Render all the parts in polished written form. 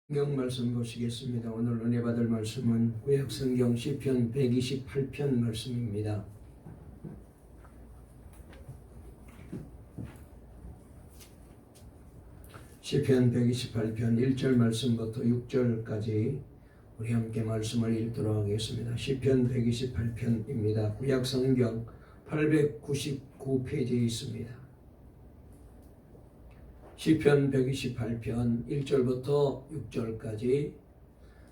성경 말씀 보시겠습니다. 오늘 은혜 받을 말씀은 구약 성경 시편 128편 말씀입니다. 시편 128편 1절 말씀부터 6절까지 우리 함께 말씀을 읽도록 하겠습니다. 시편 128편입니다. 구약 성경 899페이지에 있습니다. 시편 128편 1절부터 6절까지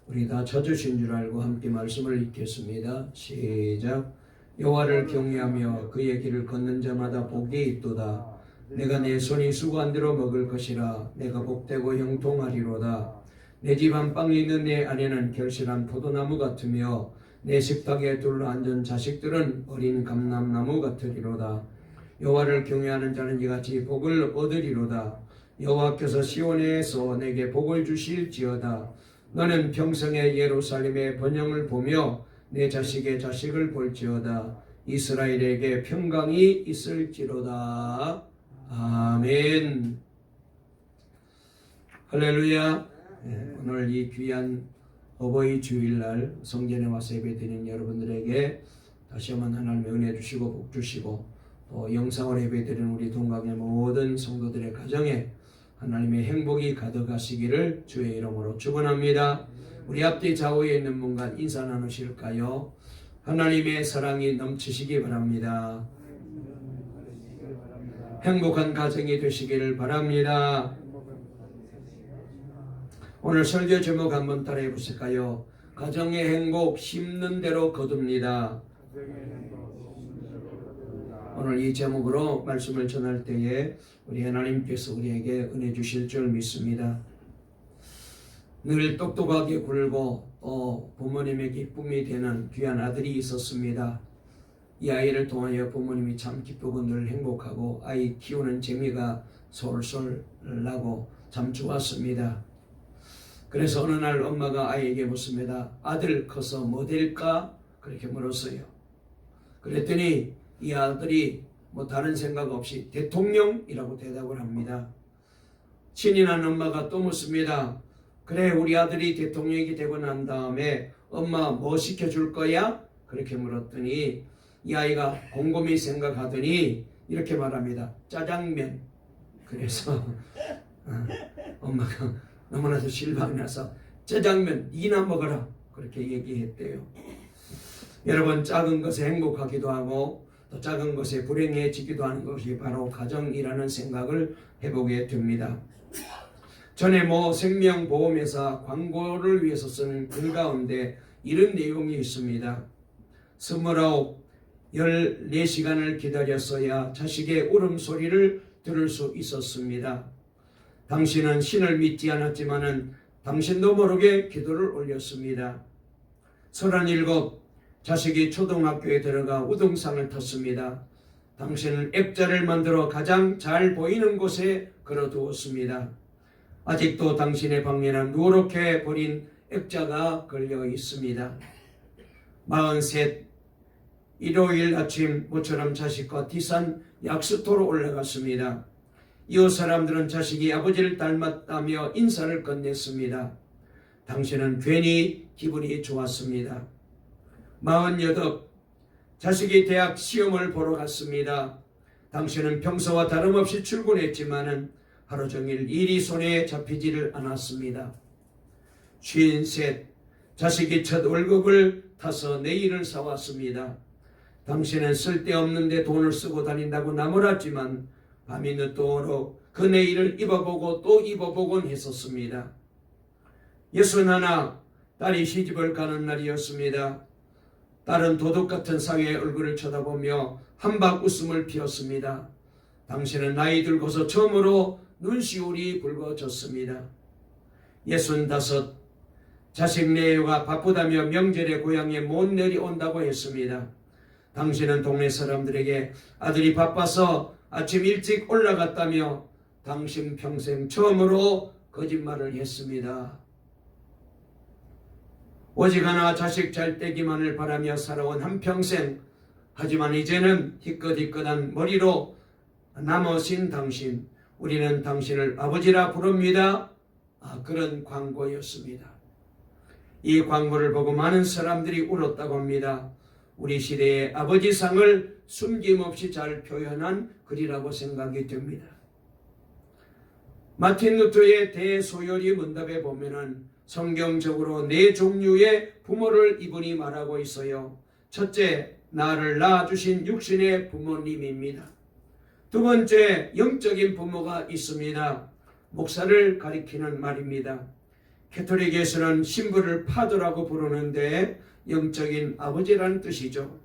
우리 다 찾으신 줄 알고 함께 말씀을 읽겠습니다. 시작. 여호와를 경외하며 그의 길을 걷는 자마다 복이 있도다. 내가 내 손이 수고한 대로 먹을 것이라. 내가 복되고 형통하리로다. 내 집 안방에 있는 내 아내는 결실한 포도나무 같으며 내 식탁에 둘러앉은 자식들은 어린 감람나무 같으리로다. 여호와를 경외하는 자는 이같이 복을 얻으리로다. 여호와께서 시온에서 내게 복을 주실지어다. 너는 평생에 예루살렘의 번영을 보며 내 자식의 자식을 볼지어다. 이스라엘에게 평강이 있을지로다. 아멘. 할렐루야. 오늘 이 귀한 어버이 주일날 성전에 와서 예배드리는 여러분들에게 다시 한번 하나님의 은혜 주시고 복 주시고 또 영상을 예배드리는 우리 동강의 모든 성도들의 가정에 하나님의 행복이 가득하시기를 주의 이름으로 축원합니다. 우리 앞뒤 좌우에 있는 분간 인사 나누실까요? 하나님의 사랑이 넘치시기 바랍니다. 행복한 가정이 되시기를 바랍니다. 오늘 설교 제목 한번 따라해 보실까요? 가정의 행복 심는 대로 거둡니다. 오늘 이 제목으로 말씀을 전할 때에 우리 하나님께서 우리에게 은혜 주실 줄 믿습니다. 늘 똑똑하게 굴고 또 부모님의 기쁨이 되는 귀한 아들이 있었습니다. 이 아이를 통하여 부모님이 참 기쁘고 늘 행복하고 아이 키우는 재미가 솔솔 나고 참 좋았습니다. 그래서 어느 날 엄마가 아이에게 묻습니다. 아들 커서 뭐 될까? 그렇게 물었어요. 그랬더니 이 아들이 뭐 다른 생각 없이 대통령이라고 대답을 합니다. 신이 난 엄마가 또 묻습니다. 그래, 우리 아들이 대통령이 되고 난 다음에 엄마 뭐 시켜줄 거야? 그렇게 물었더니 이 아이가 곰곰이 생각하더니 이렇게 말합니다. 짜장면. 그래서 엄마가 너무나도 실망이 나서 짜장면 이나 먹어라 그렇게 얘기했대요. 여러분, 작은 것에 행복하기도 하고 또 작은 것에 불행해지기도 하는 것이 바로 가정이라는 생각을 해보게 됩니다. 전에 생명보험회사 광고를 위해서 쓰는 글 가운데 이런 내용이 있습니다. 14시간을 기다렸어야 자식의 울음소리를 들을 수 있었습니다. 당신은 신을 믿지 않았지만은 당신도 모르게 기도를 올렸습니다. 37, 자식이 초등학교에 들어가 우등상을 탔습니다. 당신은 액자를 만들어 가장 잘 보이는 곳에 걸어두었습니다. 아직도 당신의 방에는 누렇게 버린 액자가 걸려 있습니다. 43, 일요일 아침 모처럼 자식과 뒷산 약수터로 올라갔습니다. 이웃 사람들은 자식이 아버지를 닮았다며 인사를 건넸습니다. 당신은 괜히 기분이 좋았습니다. 48, 자식이 대학 시험을 보러 갔습니다. 당신은 평소와 다름없이 출근했지만은 하루 종일 일이 손에 잡히지를 않았습니다. 53, 자식이 첫 월급을 타서 내일을 사왔습니다. 당신은 쓸데없는데 돈을 쓰고 다닌다고 나무랐지만 밤이 늦도록 그 내일을 입어보고 또 입어보곤 했었습니다. 61, 딸이 시집을 가는 날이었습니다. 딸은 도둑같은 사위의 얼굴을 쳐다보며 한박 웃음을 피웠습니다. 당신은 나이 들고서 처음으로 눈시울이 붉어졌습니다. 65, 자식 내외가 바쁘다며 명절에 고향에 못 내려온다고 했습니다. 당신은 동네 사람들에게 아들이 바빠서 아침 일찍 올라갔다며 당신 평생 처음으로 거짓말을 했습니다. 오직 하나 자식 잘 되기만을 바라며 살아온 한평생, 하지만 이제는 희끗희끗한 머리로 남으신 당신, 우리는 당신을 아버지라 부릅니다. 그런 광고였습니다. 이 광고를 보고 많은 사람들이 울었다고 합니다. 우리 시대의 아버지상을 숨김없이 잘 표현한 글이라고 생각이 됩니다. 마틴 루터의 대소요리 문답에 보면은 성경적으로 네 종류의 부모를 이분이 말하고 있어요. 첫째, 나를 낳아주신 육신의 부모님입니다. 두 번째, 영적인 부모가 있습니다. 목사를 가리키는 말입니다. 캐톨릭에서는 신부를 파더라고 부르는데 영적인 아버지라는 뜻이죠.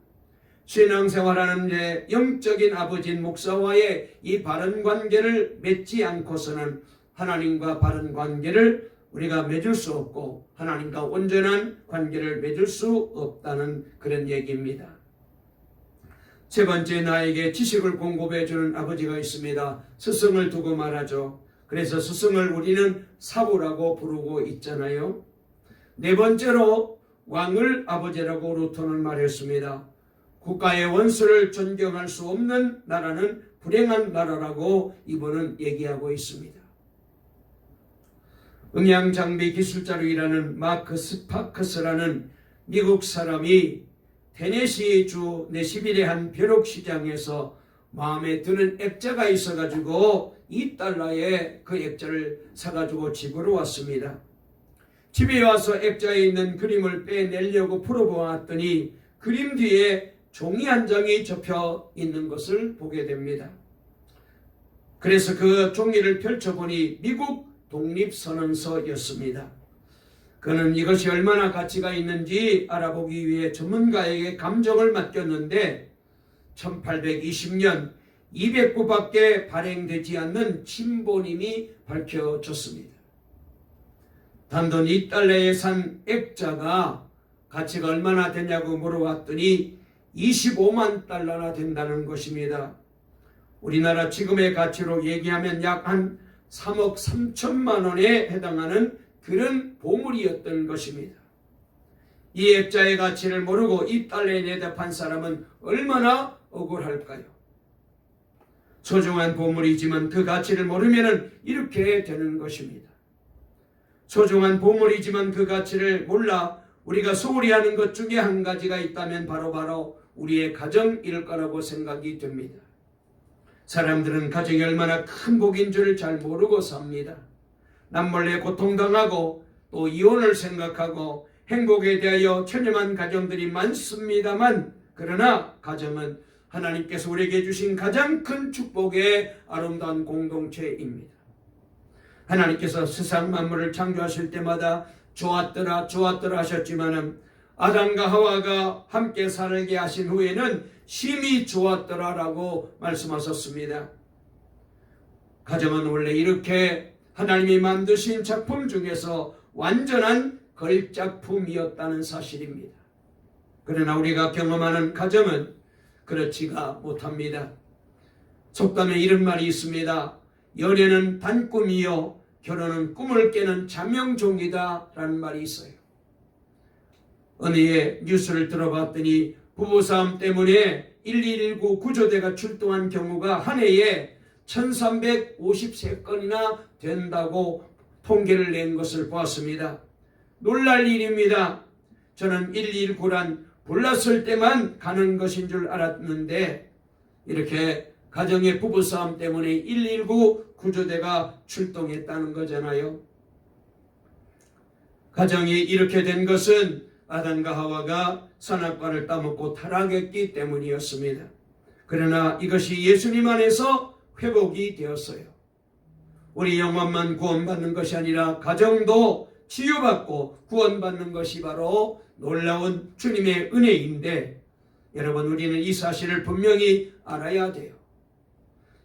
신앙생활하는 영적인 아버지인 목사와의 이 바른 관계를 맺지 않고서는 하나님과 바른 관계를 우리가 맺을 수 없고 하나님과 온전한 관계를 맺을 수 없다는 그런 얘기입니다. 세 번째, 나에게 지식을 공급해 주는 아버지가 있습니다. 스승을 두고 말하죠. 그래서 스승을 우리는 사부라고 부르고 있잖아요. 네 번째로, 왕을 아버지라고 루터는 말했습니다. 국가의 원수를 존경할 수 없는 나라는 불행한 나라라고 이분은 얘기하고 있습니다. 음향장비 기술자로 일하는 마크 스파크스라는 미국 사람이 테네시 주 내시빌의 한 벼룩시장에서 마음에 드는 액자가 있어가지고 $2에 그 액자를 사가지고 집으로 왔습니다. 집에 와서 액자에 있는 그림을 빼내려고 풀어보았더니 그림 뒤에 종이 한 장이 접혀 있는 것을 보게 됩니다. 그래서 그 종이를 펼쳐보니 미국 독립선언서였습니다. 그는 이것이 얼마나 가치가 있는지 알아보기 위해 전문가에게 감정을 맡겼는데 1820년 200부밖에 발행되지 않는 침보님이 밝혀졌습니다. 단돈 $2에 산 액자가 가치가 얼마나 되냐고 물어봤더니 $25만 된다는 것입니다. 우리나라 지금의 가치로 얘기하면 약 한 3억 3천만 원에 해당하는 그런 보물이었던 것입니다. 이 액자의 가치를 모르고 $2에 내다 판 사람은 얼마나 억울할까요? 소중한 보물이지만 그 가치를 모르면 이렇게 되는 것입니다. 소중한 보물이지만 그 가치를 몰라 우리가 소홀히 하는 것 중에 한 가지가 있다면 바로 우리의 가정일 거라고 생각이 됩니다. 사람들은 가정이 얼마나 큰 복인 줄 잘 모르고 삽니다. 남몰래 고통당하고 또 이혼을 생각하고 행복에 대하여 체념한 가정들이 많습니다만, 그러나 가정은 하나님께서 우리에게 주신 가장 큰 축복의 아름다운 공동체입니다. 하나님께서 세상 만물을 창조하실 때마다 좋았더라 하셨지만은 아담과 하와가 함께 살게 하신 후에는 심히 좋았더라라고 말씀하셨습니다. 가정은 원래 이렇게 하나님이 만드신 작품 중에서 완전한 걸작품이었다는 사실입니다. 그러나 우리가 경험하는 가정은 그렇지가 못합니다. 속담에 이런 말이 있습니다. 연애는 단꿈이요 결혼은 꿈을 깨는 자명종이다 라는 말이 있어요. 어느 해 뉴스를 들어봤더니 부부싸움 때문에 119 구조대가 출동한 경우가 한 해에 1353건이나 된다고 통계를 낸 것을 보았습니다. 놀랄 일입니다. 저는 119란 불났을 때만 가는 것인 줄 알았는데 이렇게 가정의 부부싸움 때문에 119 구조대가 출동했다는 거잖아요. 가정이 이렇게 된 것은 아담과 하와가 선악과를 따먹고 타락했기 때문이었습니다. 그러나 이것이 예수님 안에서 회복이 되었어요. 우리 영혼만 구원받는 것이 아니라 가정도 치유받고 구원받는 것이 바로 놀라운 주님의 은혜인데, 여러분 우리는 이 사실을 분명히 알아야 돼요.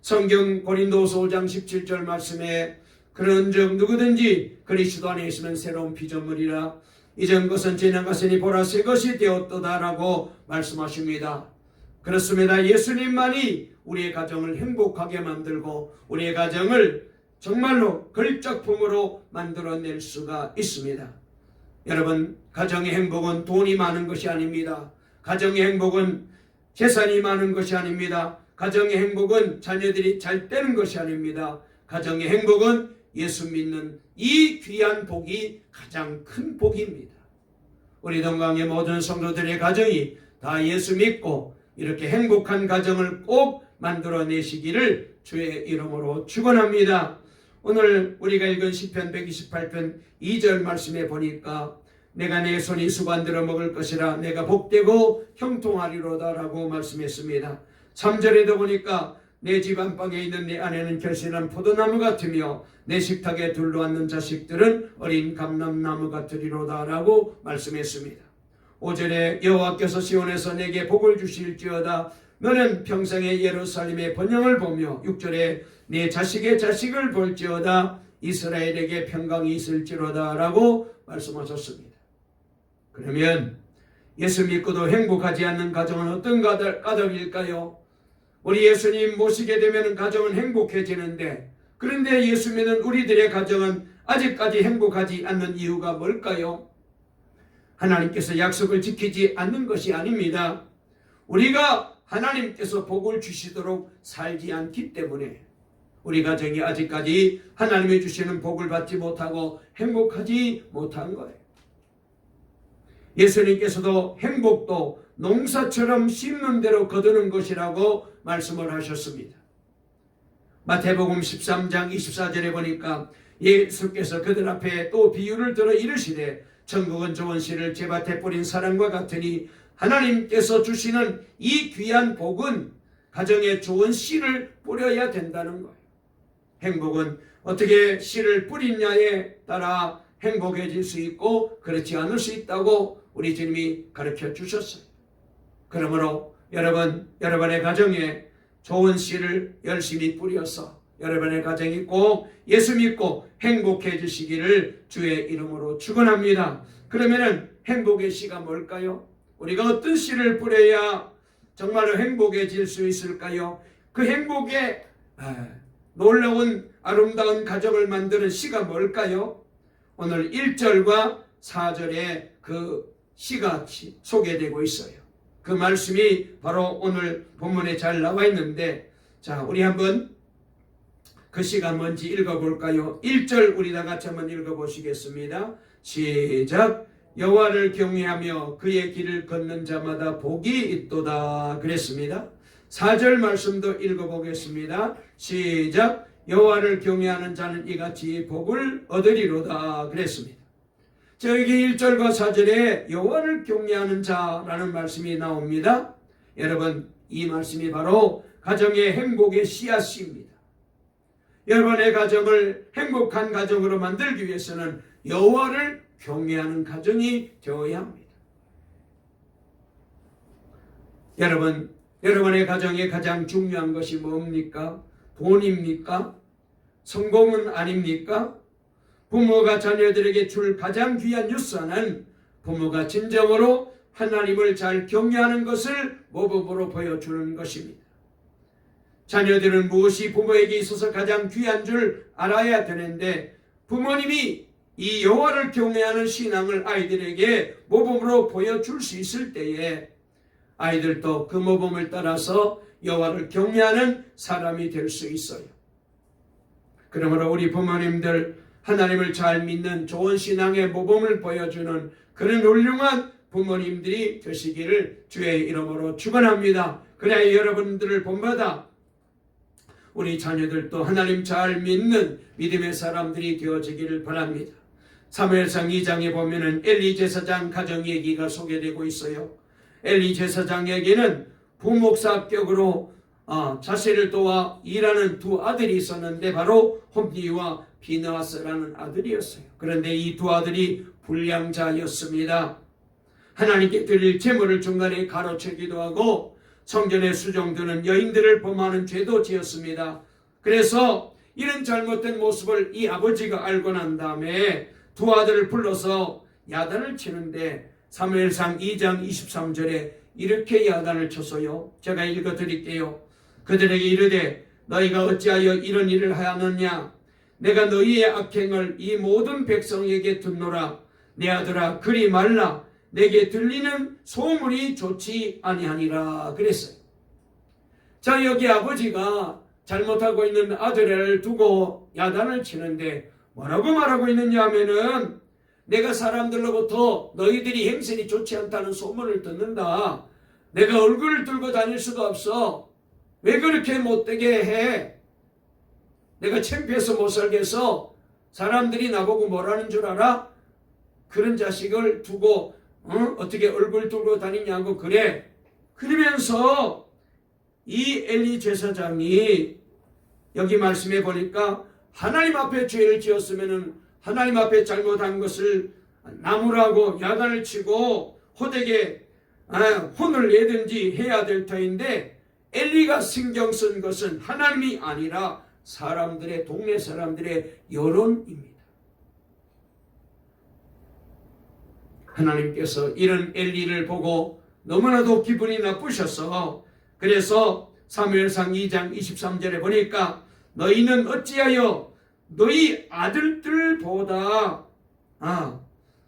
성경 고린도서 5장 17절 말씀에 그런즉 누구든지 그리스도 안에 있으면 새로운 피조물이라 이전 것은 지나갔으니 보라 새 것이 되었도다라고 말씀하십니다. 그렇습니다. 예수님만이 우리의 가정을 행복하게 만들고 우리의 가정을 정말로 걸작품으로 만들어낼 수가 있습니다. 여러분, 가정의 행복은 돈이 많은 것이 아닙니다. 가정의 행복은 재산이 많은 것이 아닙니다. 가정의 행복은 자녀들이 잘 되는 것이 아닙니다. 가정의 행복은 예수 믿는 이 귀한 복이 가장 큰 복입니다. 우리 동강의 모든 성도들의 가정이 다 예수 믿고 이렇게 행복한 가정을 꼭 만들어내시기를 주의 이름으로 축원합니다. 오늘 우리가 읽은 시편 128편 2절 말씀에 보니까 내가 내 손이 수반들어 먹을 것이라 내가 복되고 형통하리로다 라고 말씀했습니다. 3절에도 보니까 내 집 안방에 있는 내 아내는 결실한 포도나무 같으며 내 식탁에 둘러앉는 자식들은 어린 감람나무 같으리로다 라고 말씀했습니다. 5절에 여호와께서 시온에서 내게 복을 주실지어다 너는 평생에 예루살렘의 번영을 보며 6절에 내 자식의 자식을 볼지어다 이스라엘에게 평강이 있을지로다 라고 말씀하셨습니다. 그러면 예수 믿고도 행복하지 않는 가정은 어떤 가정일까요? 우리 예수님 모시게 되면 가정은 행복해지는데 그런데 예수 믿는 우리들의 가정은 아직까지 행복하지 않는 이유가 뭘까요? 하나님께서 약속을 지키지 않는 것이 아닙니다. 우리가 하나님께서 복을 주시도록 살지 않기 때문에 우리 가정이 아직까지 하나님이 주시는 복을 받지 못하고 행복하지 못한 거예요. 예수님께서도 행복도 농사처럼 심는 대로 거두는 것이라고 말씀을 하셨습니다. 마태복음 13장 24절에 보니까 예수께서 그들 앞에 또 비유를 들어 이르시되 천국은 좋은 씨를 제밭에 뿌린 사람과 같으니 하나님께서 주시는 이 귀한 복은 가정에 좋은 씨를 뿌려야 된다는 거예요. 행복은 어떻게 씨를 뿌리냐에 따라 행복해질 수 있고 그렇지 않을 수 있다고 우리 주님이 가르쳐 주셨어요. 그러므로 여러분의 가정에 좋은 씨를 열심히 뿌려서 여러분의 가정이 꼭 예수 믿고 행복해지시기를 주의 이름으로 축원합니다. 그러면은 행복의 씨가 뭘까요? 우리가 어떤 씨를 뿌려야 정말로 행복해질 수 있을까요? 그 행복의 놀라운 아름다운 가정을 만드는 씨가 뭘까요? 오늘 1절과 4절에 그 씨가 소개되고 있어요. 그 말씀이 바로 오늘 본문에 잘 나와 있는데 자, 우리 한번 그 씨가 뭔지 읽어볼까요? 1절 우리 다 같이 한번 읽어보시겠습니다. 시작. 여호와를 경외하며 그의 길을 걷는 자마다 복이 있도다 그랬습니다. 4절 말씀도 읽어보겠습니다. 시작. 여호와를 경외하는 자는 이같이 복을 얻으리로다 그랬습니다. 여기 1절과 4절에 여호와를 경외하는 자라는 말씀이 나옵니다. 여러분, 이 말씀이 바로 가정의 행복의 씨앗입니다. 여러분의 가정을 행복한 가정으로 만들기 위해서는 여호와를 경외하는 가정이 되어야 합니다. 여러분의 가정에 가장 중요한 것이 뭡니까? 돈입니까? 성공은 아닙니까? 부모가 자녀들에게 줄 가장 귀한 유산은 부모가 진정으로 하나님을 잘 경외하는 것을 모범으로 보여주는 것입니다. 자녀들은 무엇이 부모에게 있어서 가장 귀한 줄 알아야 되는데 부모님이 이 여호와를 경외하는 신앙을 아이들에게 모범으로 보여줄 수 있을 때에 아이들도 그 모범을 따라서 여호와를 경외하는 사람이 될 수 있어요. 그러므로 우리 부모님들 하나님을 잘 믿는 좋은 신앙의 모범을 보여주는 그런 훌륭한 부모님들이 되시기를 주의 이름으로 축원합니다. 그래야 여러분들을 본받아 우리 자녀들도 하나님 잘 믿는 믿음의 사람들이 되어지기를 바랍니다. 사무엘상 2장에 보면은 엘리 제사장 가정 얘기가 소개되고 있어요. 엘리 제사장에게는 부목사격으로 자신을 도와 일하는 두 아들이 있었는데 바로 홈니와 비느하스라는 아들이었어요. 그런데 이 두 아들이 불량자였습니다. 하나님께 드릴 제물을 중간에 가로채기도 하고 성전에 수종드는 여인들을 범하는 죄도 지었습니다. 그래서 이런 잘못된 모습을 이 아버지가 알고 난 다음에 두 아들을 불러서 야단을 치는데 사무엘상 2장 23절에 이렇게 야단을 쳤어요. 제가 읽어드릴게요. 그들에게 이르되 너희가 어찌하여 이런 일을 하였느냐? 내가 너희의 악행을 이 모든 백성에게 듣노라. 내 아들아 그리 말라. 내게 들리는 소문이 좋지 아니하니라 그랬어요. 자, 여기 아버지가 잘못하고 있는 아들을 두고 야단을 치는데 뭐라고 말하고 있느냐 하면은 내가 사람들로부터 너희들이 행실이 좋지 않다는 소문을 듣는다. 내가 얼굴을 들고 다닐 수가 없어. 왜 그렇게 못되게 해? 내가 창피해서 못 살겠어. 사람들이 나보고 뭐라는 줄 알아? 그런 자식을 두고 어떻게 얼굴 들고 다니냐고 그래. 그러면서 이 엘리 제사장이 여기 말씀해 보니까 하나님 앞에 죄를 지었으면은 하나님 앞에 잘못한 것을 나무라고 야단을 치고 호되게 혼을 내든지 해야 될 터인데 엘리가 신경 쓴 것은 하나님이 아니라 사람들의 동네 사람들의 여론입니다. 하나님께서 이런 엘리를 보고 너무나도 기분이 나쁘셔서 그래서 사무엘상 2장 23절에 보니까 너희는 어찌하여 너희 아들들보다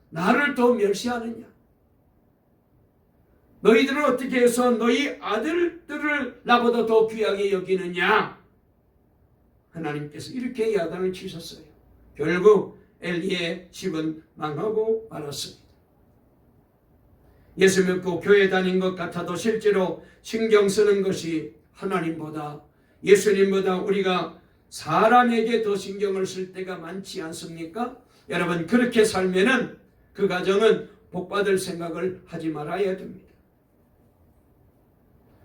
나를 더 멸시하느냐? 너희들은 어떻게 해서 너희 아들들을 나보다 더 귀하게 여기느냐? 하나님께서 이렇게 야단을 치셨어요. 결국 엘리의 집은 망하고 말았습니다. 예수 믿고 교회 다닌 것 같아도 실제로 신경 쓰는 것이 하나님보다 예수님보다 우리가 사람에게 더 신경을 쓸 때가 많지 않습니까? 여러분 그렇게 살면은 그 가정은 복받을 생각을 하지 말아야 됩니다.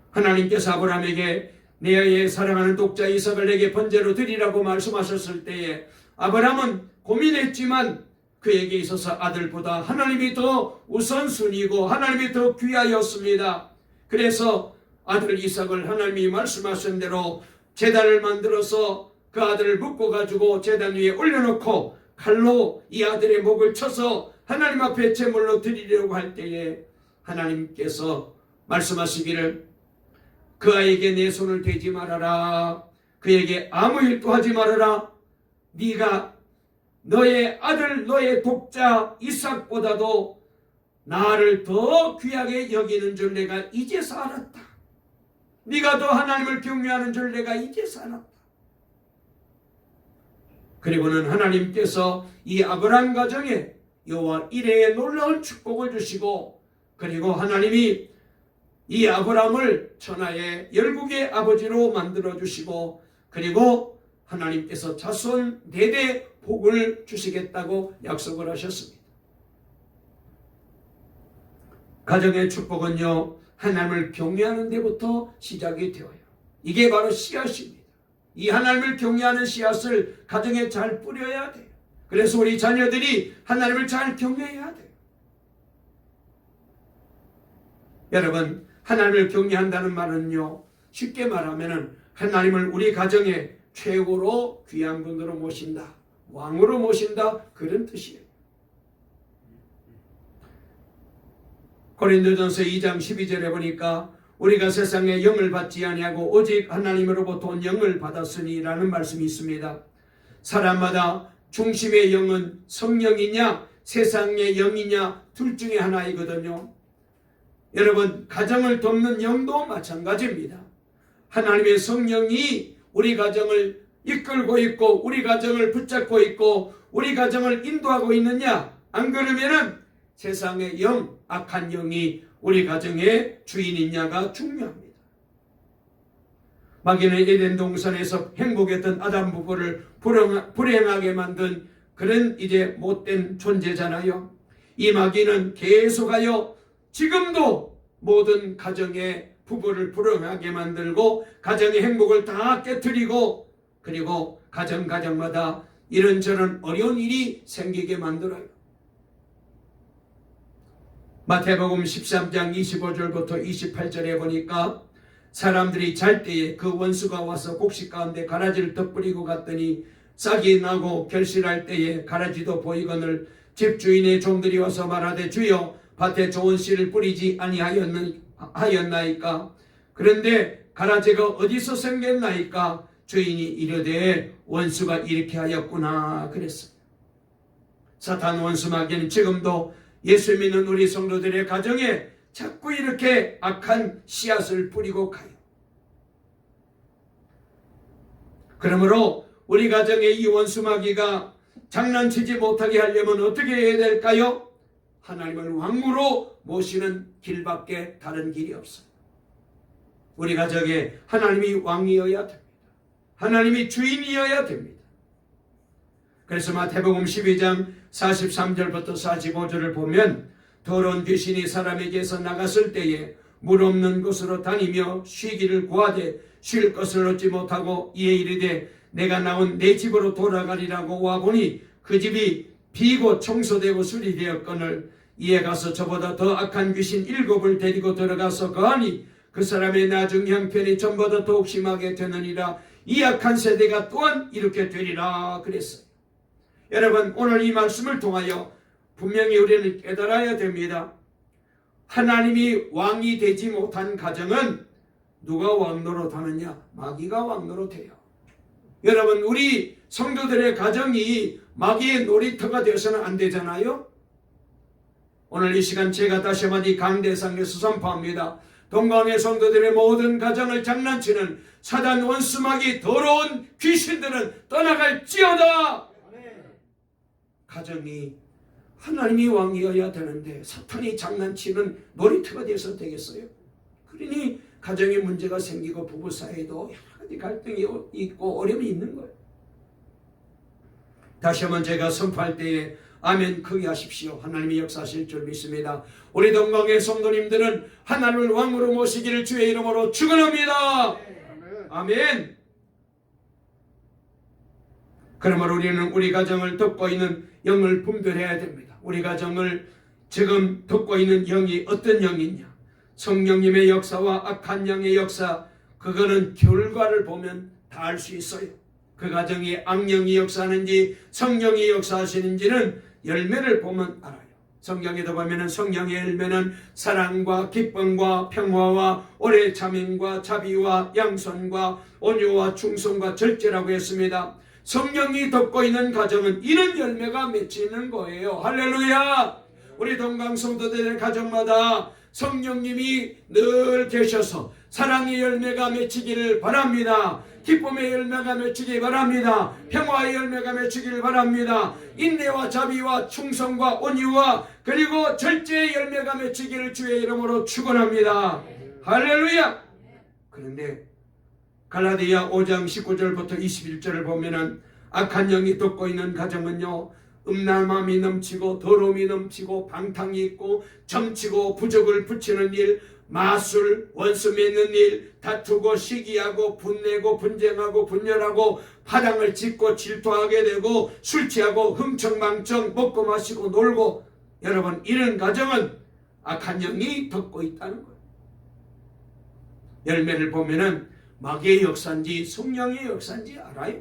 하나님께서 아브라함에게 내 사랑하는 독자 이삭을 내게 번제로 드리라고 말씀하셨을 때에 아브라함은 고민했지만 그에게 있어서 아들보다 하나님이 더 우선순위고 하나님이 더 귀하였습니다. 그래서 아들 이삭을 하나님이 말씀하신 대로 제단을 만들어서 그 아들을 묶어가지고 제단 위에 올려놓고 칼로 이 아들의 목을 쳐서 하나님 앞에 제물로 드리려고 할 때에 하나님께서 말씀하시기를 그 아이에게 내 손을 대지 말아라. 그에게 아무 일도 하지 말아라. 네가 너의 아들 너의 독자 이삭보다도 나를 더 귀하게 여기는 줄 내가 이제서 알았다. 네가 더 하나님을 경외하는 줄 내가 이제서 알았다. 그리고는 하나님께서 이 아브라함 가정에 여호와 이레의 놀라운 축복을 주시고 그리고 하나님이 이 아브라함을 천하의 열국의 아버지로 만들어주시고 그리고 하나님께서 자손 대대 복을 주시겠다고 약속을 하셨습니다. 가정의 축복은요 하나님을 경외하는 데부터 시작이 되어요. 이게 바로 씨앗입니다. 이 하나님을 경외하는 씨앗을 가정에 잘 뿌려야 돼요. 그래서 우리 자녀들이 하나님을 잘 경외해야 돼요. 여러분 하나님을 경외한다는 말은요 쉽게 말하면 하나님을 우리 가정에 최고로 귀한 분으로 모신다, 왕으로 모신다 그런 뜻이에요. 고린도전서 2장 12절에 보니까 우리가 세상에 영을 받지 아니하고 오직 하나님으로부터 온 영을 받았으니 라는 말씀이 있습니다. 사람마다 중심의 영은 성령이냐 세상의 영이냐 둘 중에 하나이거든요. 여러분 가정을 돕는 영도 마찬가지입니다. 하나님의 성령이 우리 가정을 이끌고 있고 우리 가정을 붙잡고 있고 우리 가정을 인도하고 있느냐 안 그러면은 세상의 영 악한 영이 우리 가정의 주인이냐가 중요합니다. 마귀는 에덴 동산에서 행복했던 아담 부부를 불행하게 만든 그런 이제 못된 존재잖아요. 이 마귀는 계속하여 지금도 모든 가정의 부부를 불행하게 만들고 가정의 행복을 다 깨뜨리고 그리고 가정마다 이런저런 어려운 일이 생기게 만들어요. 마태복음 13장 25절부터 28절에 보니까 사람들이 잘 때에 그 원수가 와서 곡식 가운데 가라지를 덧뿌리고 갔더니 싹이 나고 결실할 때에 가라지도 보이거늘 집주인의 종들이 와서 말하되 주여 밭에 좋은 씨를 뿌리지 아니하였나이까? 그런데 가라지가 어디서 생겼나이까? 주인이 이르되 원수가 이렇게 하였구나 그랬어요. 사탄 원수 마귀는 지금도 예수 믿는 우리 성도들의 가정에 자꾸 이렇게 악한 씨앗을 뿌리고 가요. 그러므로 우리 가정의 이 원수 마귀가 장난치지 못하게 하려면 어떻게 해야 될까요? 하나님을 왕으로 모시는 길밖에 다른 길이 없어요. 우리 가정에 하나님이 왕이어야 됩니다. 하나님이 주인이어야 됩니다. 그래서 마태복음 12장 43절부터 45절을 보면 더러운 귀신이 사람에게서 나갔을 때에 물 없는 곳으로 다니며 쉬기를 구하되 쉴 것을 얻지 못하고 이에 이르되 내가 나온 내 집으로 돌아가리라고 와보니 그 집이 비고 청소되고 수리되었거늘 이에 가서 저보다 더 악한 귀신 7을 데리고 들어가서 거하니 그 사람의 나중 형편이 전보다 더욱 심하게 되느니라. 이 악한 세대가 또한 이렇게 되리라 그랬어요. 여러분, 오늘 이 말씀을 통하여 분명히 우리는 깨달아야 됩니다. 하나님이 왕이 되지 못한 가정은 누가 왕노릇하느냐? 마귀가 왕노릇해요. 여러분, 우리 성도들의 가정이 마귀의 놀이터가 되어서는 안 되잖아요. 오늘 이 시간 제가 다시 한번 이 강대상에서 선포합니다. 동방의 성도들의 모든 가정을 장난치는 사단 원수 마귀 더러운 귀신들은 떠나갈지어다. 가정이 하나님이 왕이어야 되는데 사탄이 장난치는 놀이터가 되어서 되겠어요? 그러니 가정에 문제가 생기고 부부 사이에도 여러 가지 갈등이 있고 어려움이 있는 거예요. 다시 한번 제가 선포할 때에 아멘 크게 하십시오. 하나님이 역사하실 줄 믿습니다. 우리 동방의 성도님들은 하나님을 왕으로 모시기를 주의 이름으로 축원합니다. 아멘. 그러므로 우리는 우리 가정을 덮고 있는 영을 분별해야 됩니다. 우리 가정을 지금 덮고 있는 영이 어떤 영이냐? 성령님의 역사와 악한 영의 역사, 그거는 결과를 보면 다 알 수 있어요. 그 가정이 악령이 역사하는지 성령이 역사하시는지는 열매를 보면 알아요. 성경에도 보면 성령의 열매는 사랑과 기쁨과 평화와 오래 참음과 자비와 양선과 온유와 충성과 절제라고 했습니다. 성령이 덮고 있는 가정은 이런 열매가 맺히는 거예요. 할렐루야! 우리 동강 성도들의 가정마다 성령님이 늘 계셔서 사랑의 열매가 맺히기를 바랍니다. 기쁨의 열매가 맺히기 바랍니다. 평화의 열매가 맺히기를 바랍니다. 인내와 자비와 충성과 온유와 그리고 절제의 열매가 맺히기를 주의 이름으로 축원합니다. 할렐루야! 그런데 갈라디아 5장 19절부터 21절을 보면은 악한 영이 덮고 있는 가정은요, 음란함이 넘치고 더러움이 넘치고 방탕이 있고 점치고 부적을 붙이는 일, 마술, 원수 맺는 일, 다투고 시기하고 분내고 분쟁하고 분열하고 파당을 짓고 질투하게 되고 술 취하고 흥청망청 먹고 마시고 놀고, 여러분 이런 가정은 악한 영이 덮고 있다는 거예요. 열매를 보면은 마귀의 역사인지 성령의 역사인지 알아요.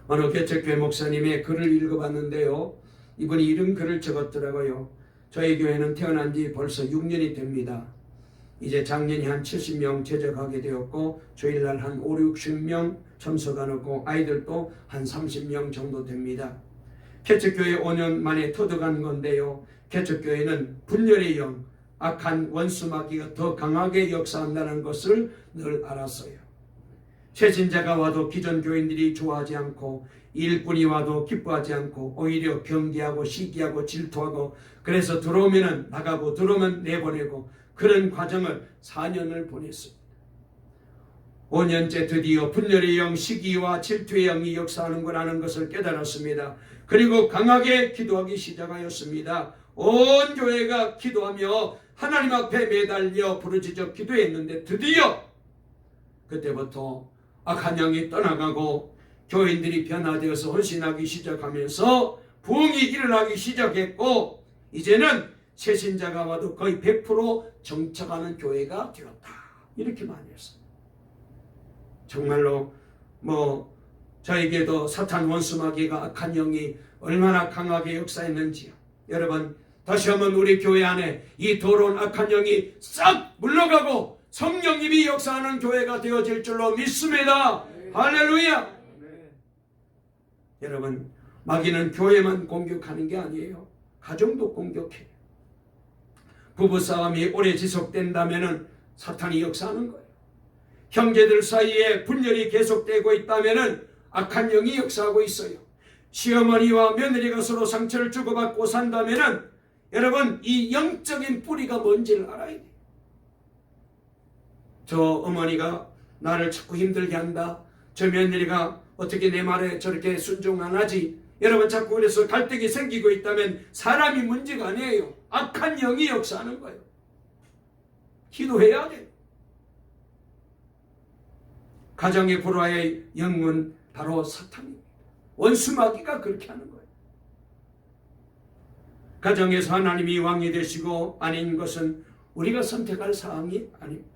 어느 개척교회 목사님의 글을 읽어봤는데요, 이분이 이런 글을 적었더라고요. 저희 교회는 태어난 지 벌써 6년이 됩니다. 이제 작년에 한 70명 제적하게 되었고 주일날 한 5, 60명 참석하고 아이들도 한 30명 정도 됩니다. 개척교회 5년 만에 터득한 건데요, 개척교회는 분열의 영, 악한 원수 마귀가 더 강하게 역사한다는 것을 늘 알았어요. 새신자가 와도 기존 교인들이 좋아하지 않고 일꾼이 와도 기뻐하지 않고 오히려 경계하고 시기하고 질투하고, 그래서 들어오면 나가고 들어오면 내보내고, 그런 과정을 4년을 보냈습니다. 5년째 드디어 분열의 영, 시기와 질투의 영이 역사하는 거라는 것을 깨달았습니다. 그리고 강하게 기도하기 시작하였습니다. 온 교회가 기도하며 하나님 앞에 매달려 부르짖어 기도했는데 드디어 그때부터 악한 영이 떠나가고 교인들이 변화되어서 헌신하기 시작하면서 부흥이 일어나기 시작했고, 이제는 새신자가 와도 거의 100% 정착하는 교회가 되었다. 이렇게 많이 했어요. 정말로 저에게도 사탄 원수 마귀가 악한 영이 얼마나 강하게 역사했는지요. 여러분, 다시 한번 우리 교회 안에 이 더러운 악한 영이 싹 물러가고 성령님이 역사하는 교회가 되어질 줄로 믿습니다. 할렐루야! 여러분, 마귀는 교회만 공격하는 게 아니에요. 가정도 공격해요. 부부싸움이 오래 지속된다면 사탄이 역사하는 거예요. 형제들 사이에 분열이 계속되고 있다면 악한 영이 역사하고 있어요. 시어머니와 며느리가 서로 상처를 주고받고 산다면 여러분, 이 영적인 뿌리가 뭔지를 알아야 돼요. 저 어머니가 나를 자꾸 힘들게 한다. 저 며느리가 어떻게 내 말에 저렇게 순종 안 하지? 여러분, 자꾸 그래서 갈등이 생기고 있다면 사람이 문제가 아니에요. 악한 영이 역사하는 거예요. 기도해야 돼요. 가정의 불화의 영은 바로 사탄입니다. 원수마귀가 그렇게 하는 거예요. 가정에서 하나님이 왕이 되시고 아닌 것은 우리가 선택할 사항이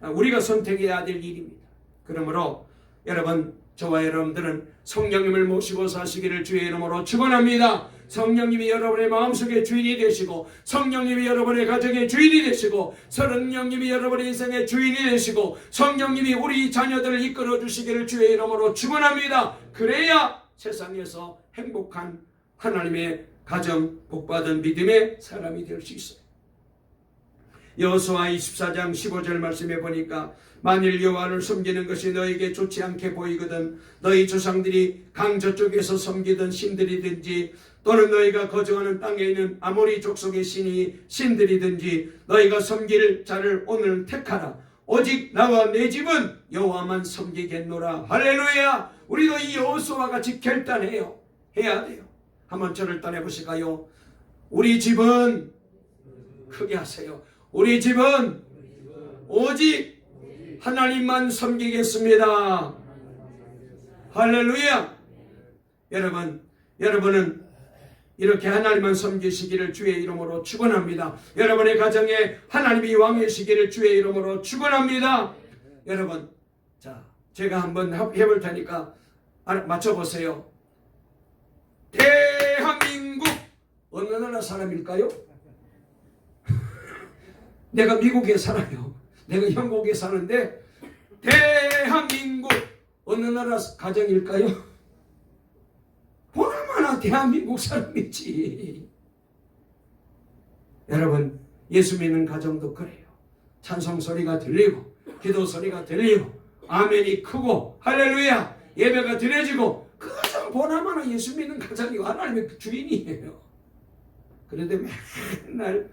우리가 선택해야 될 일입니다. 그러므로 여러분, 저와 여러분들은 성령님을 모시고 사시기를 주의 이름으로 축원합니다. 성령님이 여러분의 마음속의 주인이 되시고, 성령님이 여러분의 가정의 주인이 되시고, 성령님이 여러분의 인생의 주인이 되시고, 성령님이 우리 자녀들을 이끌어 주시기를 주의 이름으로 축원합니다. 그래야 세상에서 행복한 하나님의 가정, 복받은 믿음의 사람이 될 수 있어요. 여호수아 24장 15절 말씀에 보니까 만일 여호와를 섬기는 것이 너에게 좋지 않게 보이거든 너희 조상들이 강 저쪽에서 섬기던 신들이든지 또는 너희가 거주하는 땅에 있는 아모리 족속의 신들이든지 너희가 섬길 자를 오늘 택하라. 오직 나와 내 집은 여호와만 섬기겠노라. 할렐루야. 우리도 이 여호수아와 같이 결단해요. 해야 돼요. 한번 저를 따라해보실까요? 우리 집은, 크게 하세요, 우리 집은 오직 하나님만 섬기겠습니다. 할렐루야. 여러분은 이렇게 하나님만 섬기시기를 주의 이름으로 축원합니다. 여러분의 가정에 하나님이 왕이시기를 주의 이름으로 축원합니다. 여러분, 자, 제가 한번 해볼 테니까 맞춰보세요. 대한민국 어느 나라 사람일까요? 내가 미국에 살아요. 내가 영국에 사는데 대한민국 어느 나라 가정일까요? 보나마나 대한민국 사람이지. 여러분, 예수 믿는 가정도 그래요. 찬송 소리가 들리고 기도 소리가 들리고 아멘이 크고 할렐루야 예배가 드려지고 그 가정 보나마나 예수 믿는 가정이고 하나님의 주인이에요. 그런데 맨날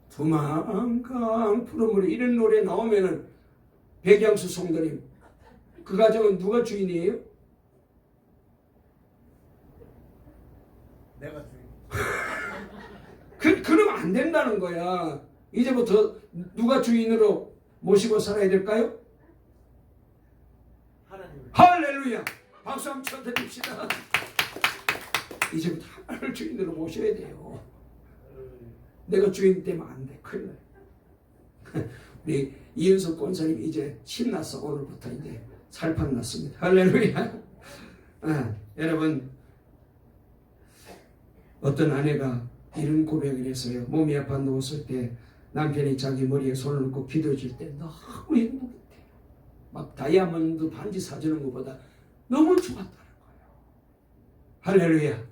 두만강 푸르물에 이런 노래 나오면은 백양수 성도님, 그 가정은 누가 주인이에요? 내가 주인. 그러면 안 된다는 거야. 이제부터 누가 주인으로 모시고 살아야 될까요? 하나님. 할렐루야. 박수 한번 쳐드립시다. 이제부터 하나님을 주인으로 모셔야 돼요. 내가 주인 되면 안 돼. 큰일 나요. 우리 이은석 권사님 이제 신났어. 오늘부터 이제 살판 났습니다. 할렐루야. 여러분, 어떤 아내가 이런 고백을 했어요. 몸이 아파 누웠을 때 남편이 자기 머리에 손을 넣고 기도해 줄 때 너무 행복했대요. 막 다이아몬드 반지 사주는 것보다 너무 좋았다는 거예요. 할렐루야.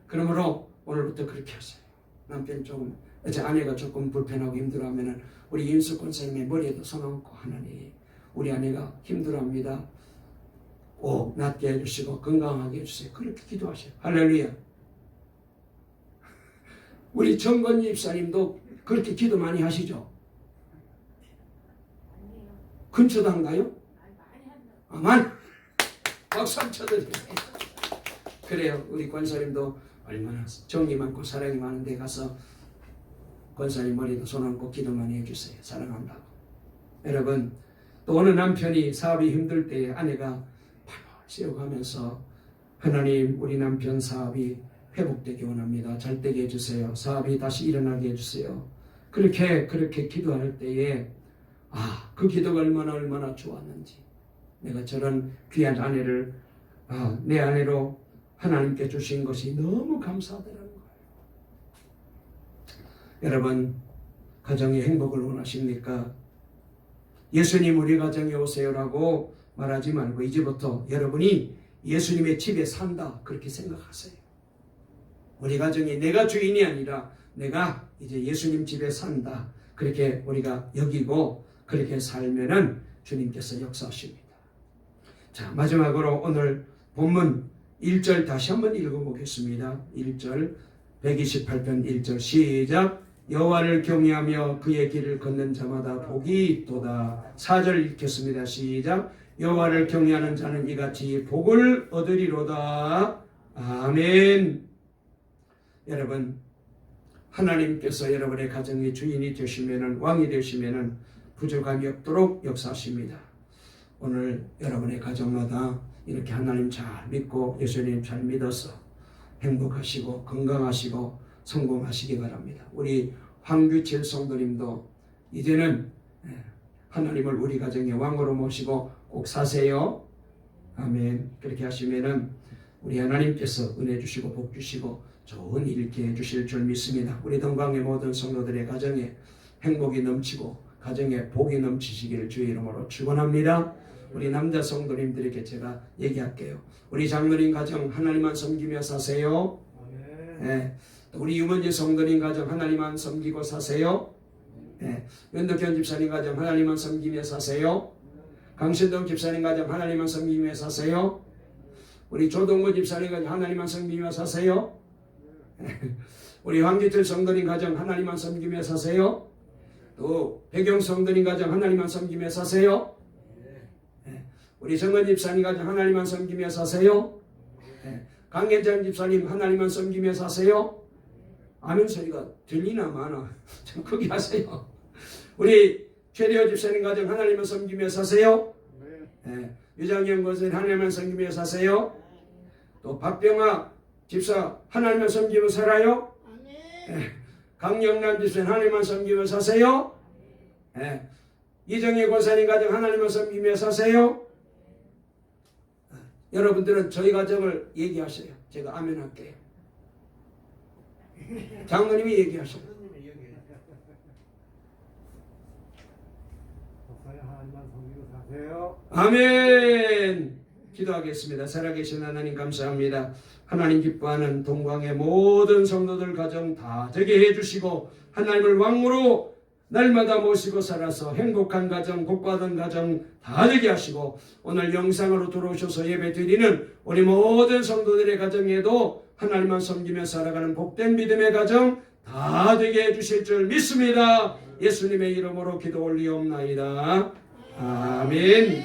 그러므로 오늘부터 그렇게 하세요. 남편 조금, 제 아내가 조금 불편하고 힘들어하면은 우리 임수 권사님의 머리에도 손 얹고 하나님, 우리 아내가 힘들어합니다. 꼭 낫게 해주시고 건강하게 해주세요. 그렇게 기도하세요. 할렐루야. 우리 정건희 집사님도 그렇게 기도 많이 하시죠? 근처도 한가요? 많이. 박수 한번 쳐드려요. 그래요. 우리 권사님도 얼마나 정이 많고 사랑이 많은 데 가서 권사님 머리도 손 얹고 기도 많이 해주세요. 사랑한다고. 여러분, 또 어느 남편이 사업이 힘들 때 아내가 팔을 세워가면서 하나님, 우리 남편 사업이 회복되기 원합니다. 잘 되게 해주세요. 사업이 다시 일어나게 해주세요. 그렇게 기도할 때에 그 기도가 얼마나 좋았는지, 내가 저런 귀한 아내를 내 아내로 하나님께 주신 것이 너무 감사하더라는 거예요. 여러분, 가정의 행복을 원하십니까? 예수님 우리 가정에 오세요라고 말하지 말고 이제부터 여러분이 예수님의 집에 산다, 그렇게 생각하세요. 우리 가정이 내가 주인이 아니라 내가 이제 예수님 집에 산다, 그렇게 우리가 여기고 그렇게 살면은 주님께서 역사하십니다. 자, 마지막으로 오늘 본문 1절 다시 한번 읽어보겠습니다. 1절 128편 1절 시작. 여호와를 경외하며 그의 길을 걷는 자마다 복이 있도다. 4절 읽겠습니다. 시작. 여호와를 경외하는 자는 이같이 복을 얻으리로다. 아멘. 여러분, 하나님께서 여러분의 가정의 주인이 되시면은, 왕이 되시면은 부족함이 없도록 역사하십니다. 오늘 여러분의 가정마다 이렇게 하나님 잘 믿고 예수님 잘 믿어서 행복하시고 건강하시고 성공하시기 바랍니다. 우리 황규칠 성도님도 이제는 하나님을 우리 가정의 왕으로 모시고 꼭 사세요. 아멘. 그렇게 하시면은 우리 하나님께서 은혜 주시고 복 주시고 좋은 일 있게 해주실 줄 믿습니다. 우리 동방의 모든 성도들의 가정에 행복이 넘치고 가정에 복이 넘치시기를 주의 이름으로 축원합니다. 우리 남자 성도님들에게 제가 얘기할게요. 우리 장로님 가정 하나님만 섬기며 사세요. 네. 우리 유먼지 성도님 가정 하나님만 섬기고 사세요. 네. 윤덕현 집사님 가정 하나님만 섬기며 사세요. 강신동 집사님 가정 하나님만 섬기며 사세요. 우리 조동구 집사님 가정 하나님만 섬기며 사세요. 우리 황기틀 성도님 가정 하나님만 섬기며 사세요. 또 배경 성도님 가정 하나님만 섬기며 사세요. 우리 정원 집사님 가정 하나님만 섬기며 사세요. 강혜장 집사님 하나님만 섬기며 사세요. 아멘 소리가 들리나 마나 좀 크게 하세요. 우리 최대호 집사님 가정 하나님만 섬기며 사세요. 유장영 권사님 하나님만 섬기며 사세요. 또 박병아 집사 하나님만 섬기며 살아요. 강영남 집사님 하나님만 섬기며 사세요. 이정혜 권사님 가정 하나님만 섬기며 사세요. 여러분들은 저희 가정을 얘기하세요. 제가 아멘 할게요. 장로님이 얘기하세요. 아멘. 기도하겠습니다. 살아계신 하나님 감사합니다. 하나님 기뻐하는 동광의 모든 성도들 가정 다 되게 해주시고 하나님을 왕으로 날마다 모시고 살아서 행복한 가정, 복받은 가정 다 되게 하시고 오늘 영상으로 들어오셔서 예배 드리는 우리 모든 성도들의 가정에도 하나님만 섬기며 살아가는 복된 믿음의 가정 다 되게 해주실 줄 믿습니다. 예수님의 이름으로 기도 올리옵나이다. 아멘.